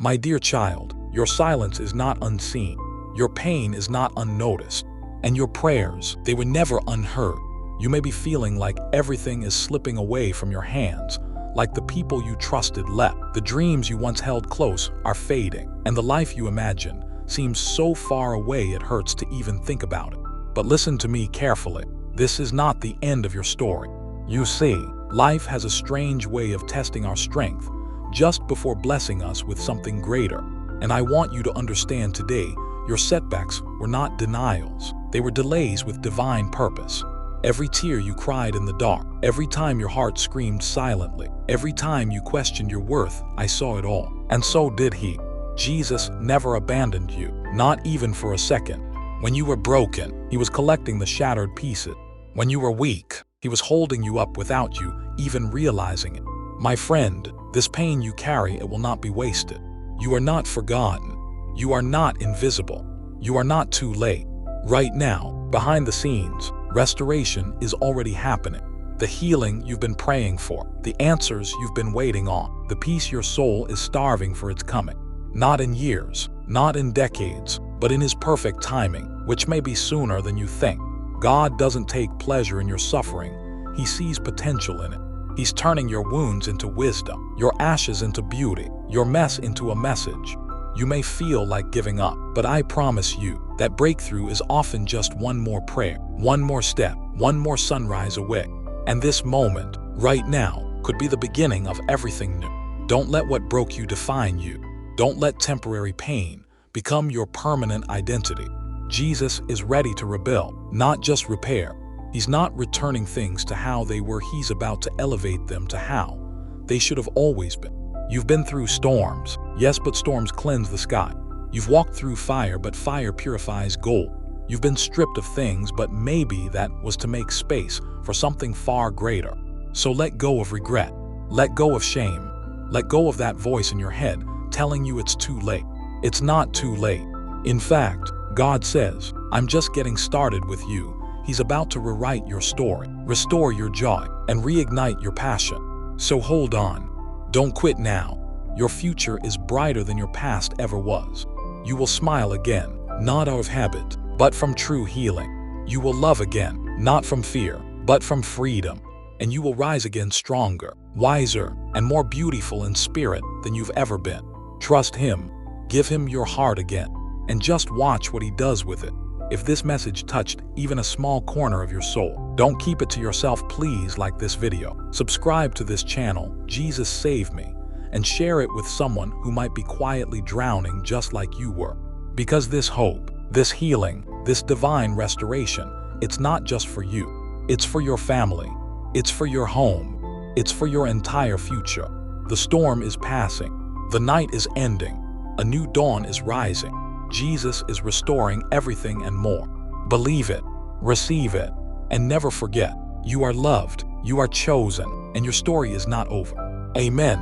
My dear child, your silence is not unseen. Your pain is not unnoticed. And your prayers, they were never unheard. You may be feeling like everything is slipping away from your hands, like the people you trusted left. The dreams you once held close are fading, and the life you imagined seems so far away it hurts to even think about it. But listen to me carefully. This is not the end of your story. You see, life has a strange way of testing our strength just before blessing us with something greater. And I want you to understand today, your setbacks were not denials. They were delays with divine purpose. Every tear you cried in the dark, every time your heart screamed silently, every time you questioned your worth, I saw it all. And so did He. Jesus never abandoned you, not even for a second. When you were broken, He was collecting the shattered pieces. When you were weak, He was holding you up without you even realizing it. My friend, this pain you carry, it will not be wasted. You are not forgotten. You are not invisible. You are not too late. Right now, behind the scenes, restoration is already happening. The healing you've been praying for, the answers you've been waiting on, the peace your soul is starving for its coming. Not in years, not in decades, but in His perfect timing, which may be sooner than you think. God doesn't take pleasure in your suffering. He sees potential in it. He's turning your wounds into wisdom, your ashes into beauty, your mess into a message. You may feel like giving up, but I promise you that breakthrough is often just one more prayer, one more step, one more sunrise away. And this moment, right now, could be the beginning of everything new. Don't let what broke you define you. Don't let temporary pain become your permanent identity. Jesus is ready to rebuild, not just repair. He's not returning things to how they were. He's about to elevate them to how they should have always been. You've been through storms, yes, but storms cleanse the sky. You've walked through fire, but fire purifies gold. You've been stripped of things, but maybe that was to make space for something far greater. So let go of regret. Let go of shame. Let go of that voice in your head telling you it's too late. It's not too late. In fact, God says, I'm just getting started with you. He's about to rewrite your story, restore your joy, and reignite your passion. So hold on. Don't quit now. Your future is brighter than your past ever was. You will smile again, not out of habit, but from true healing. You will love again, not from fear, but from freedom. And you will rise again stronger, wiser, and more beautiful in spirit than you've ever been. Trust Him. Give Him your heart again, and just watch what He does with it. If this message touched even a small corner of your soul, don't keep it to yourself. Please like this video, subscribe to this channel, Jesus Save Me, and share it with someone who might be quietly drowning just like you were. Because this hope, this healing, this divine restoration, it's not just for you. It's for your family. It's for your home. It's for your entire future. The storm is passing. The night is ending. A new dawn is rising. Jesus is restoring everything and more. Believe it, receive it, and never forget, you are loved, you are chosen, and your story is not over. Amen.